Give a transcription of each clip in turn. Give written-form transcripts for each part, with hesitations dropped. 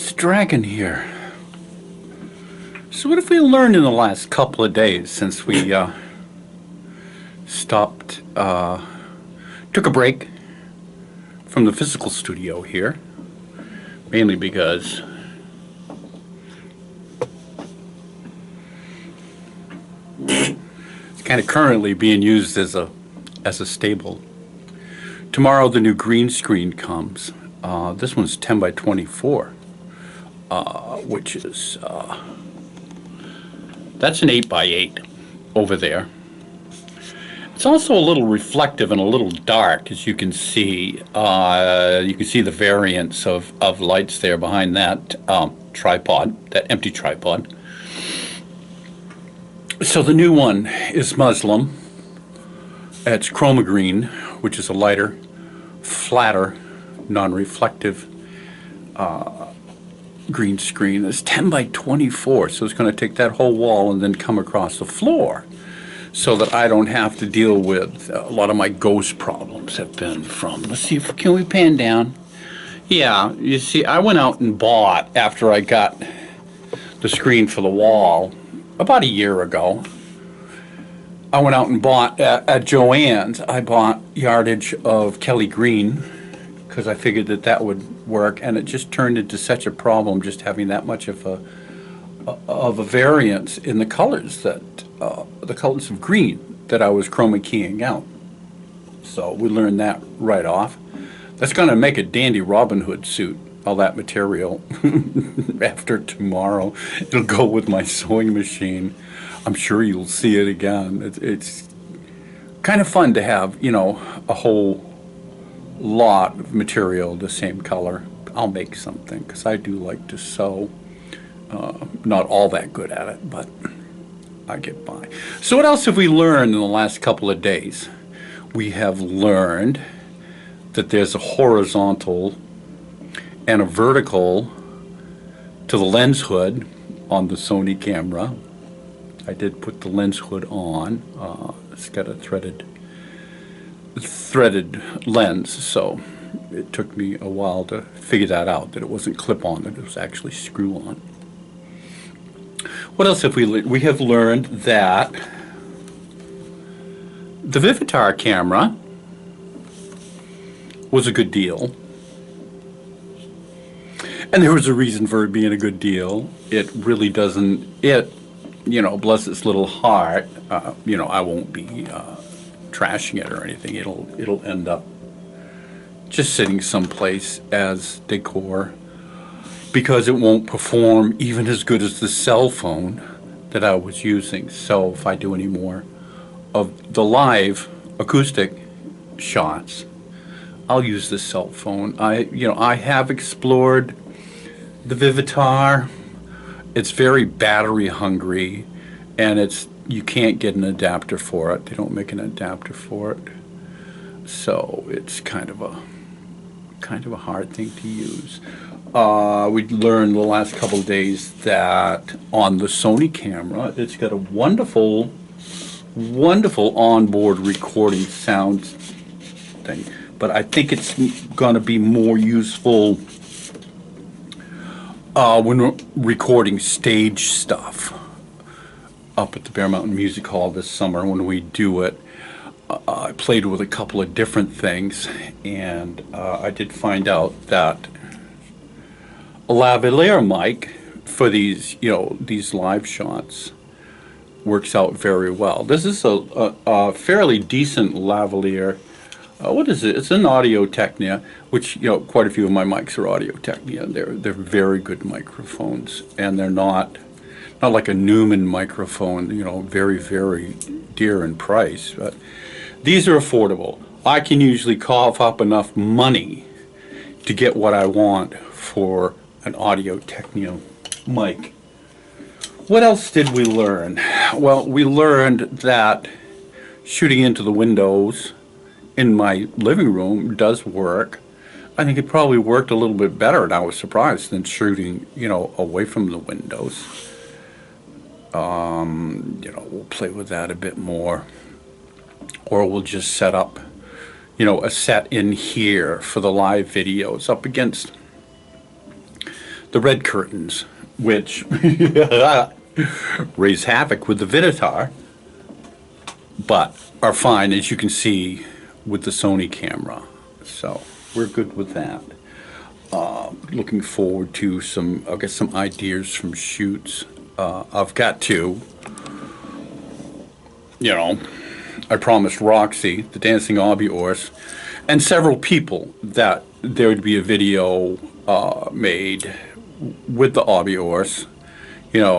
Mr. Dragon here. So what have we learned in the last couple of days since we stopped, took a break from the physical studio here, mainly because it's kind of currently being used as a stable. Tomorrow the new green screen comes. This one's 10 by 24, which is that's an 8 by 8 over there. It's also a little reflective and a little dark, as you can see. You can see the variance of lights there behind that tripod, that empty tripod. So the new one is Muslim. It's chroma green, which is a lighter, flatter, non-reflective green screen. It's 10 by 24, so it's going to take that whole wall and then come across the floor, so that I don't have to deal with a lot of my ghost problems have been from. Let's see, can we pan down? Yeah, you see, I went out and bought, after I got the screen for the wall about a year ago, I went out and bought at Joann's, I bought yardage of Kelly Green, because I figured that would work, and it just turned into such a problem just having that much of a variance in the colors, that the colors of green that I was chroma keying out. So we learned that right off. That's going to make a dandy Robin Hood suit, all that material. After tomorrow, it'll go with my sewing machine. I'm sure you'll see it again. It's kind of fun to have, you know, a whole lot of material the same color. I'll make something, because I do like to sew. Not all that good at it, but I get by. So what else have we learned in the last couple of days? We have learned that there's a horizontal and a vertical to the lens hood on the Sony camera. I did put the lens hood on. It's got a threaded lens, so it took me a while to figure that out, that it wasn't clip-on, that it was actually screw-on. What else have we learned? We have learned that the Vivitar camera was a good deal, and there was a reason for it being a good deal. It really doesn't, you know, bless its little heart, you know, I won't be trashing it or anything. It'll end up just sitting someplace as decor, because it won't perform even as good as the cell phone that I was using. So if I do any more of the live acoustic shots, I'll use the cell phone. I have explored the Vivitar. It's very battery hungry, and you can't get an adapter for it. They don't make an adapter for it, so it's kind of a hard thing to use. We learned the last couple of days that on the Sony camera, it's got a wonderful onboard recording sound thing, but I think it's going to be more useful when we're recording stage stuff up at the Bear Mountain Music Hall this summer. When we do it, I played with a couple of different things, and I did find out that a lavalier mic for these, you know, these live shots works out very well. This is a fairly decent lavalier. What is it? It's an Audio-Technica, which, you know, quite a few of my mics are Audio-Technica. They're very good microphones, and they're not like a Neumann microphone, you know, very, very dear in price, but these are affordable. I can usually cough up enough money to get what I want for an Audio-Technica mic. What else did we learn? Well, we learned that shooting into the windows in my living room does work. I think it probably worked a little bit better, and I was surprised, than shooting, you know, away from the windows. You know, we'll play with that a bit more, or we'll just set up, you know, a set in here for the live videos up against the the red curtains, which raise havoc with the Viditar, but are fine, as you can see, with the Sony camera. So we're good with that. Looking forward to I'll get some ideas from shoots. I've got to, I promised Roxy, the Dancing Obby and several people that there would be a video made with the Obby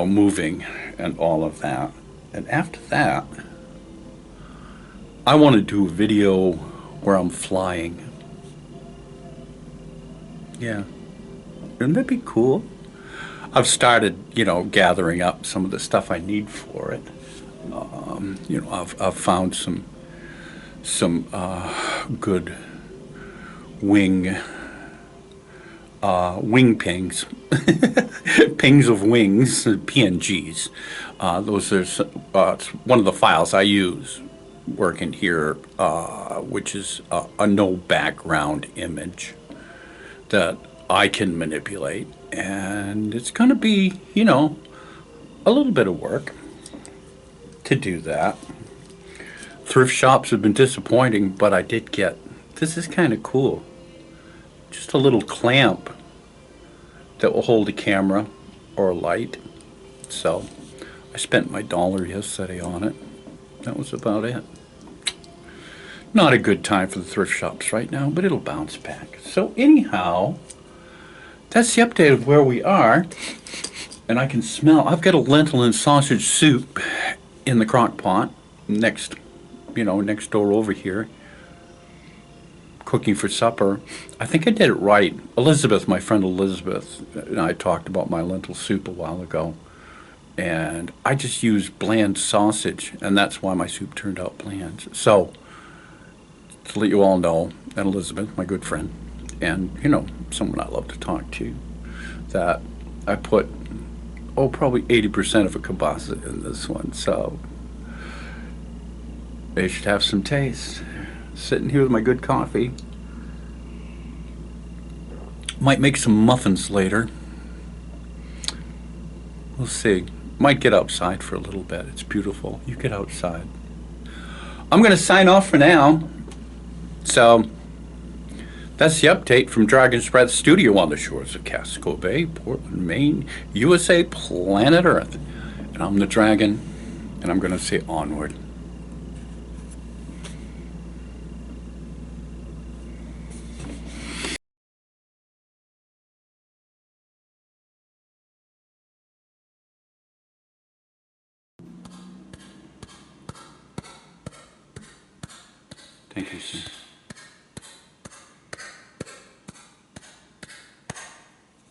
moving and all of that. And after that, I want to do a video where I'm flying. Yeah. Wouldn't that be cool? I've started, gathering up some of the stuff I need for it. I've found some good wing pings, pings of wings, PNGs. Those are one of the files I use working here, which is a no background image that I can manipulate, and it's going to be, a little bit of work to do that. Thrift shops have been disappointing, but I did get, this is kind of cool, just a little clamp that will hold a camera or a light. So I spent my $1 yesterday on it. That was about it. Not a good time for the thrift shops right now, but it'll bounce back. So anyhow, that's the update of where we are. And I can smell, I've got a lentil and sausage soup in the crock pot next door over here, cooking for supper. I think I did it right. Elizabeth, my friend Elizabeth, and I talked about my lentil soup a while ago. And I just used bland sausage, and that's why my soup turned out bland. So, to let you all know, and Elizabeth, my good friend, and, someone I love to talk to, that I put, probably 80% of a kielbasa in this one. So, they should have some taste. Sitting here with my good coffee. Might make some muffins later. We'll see. Might get outside for a little bit. It's beautiful. You get outside. I'm going to sign off for now. So, that's the update from Dragon's Breath Studio on the shores of Casco Bay, Portland, Maine, USA, planet Earth. And I'm the Dragon, and I'm going to say onward. Thank you, sir.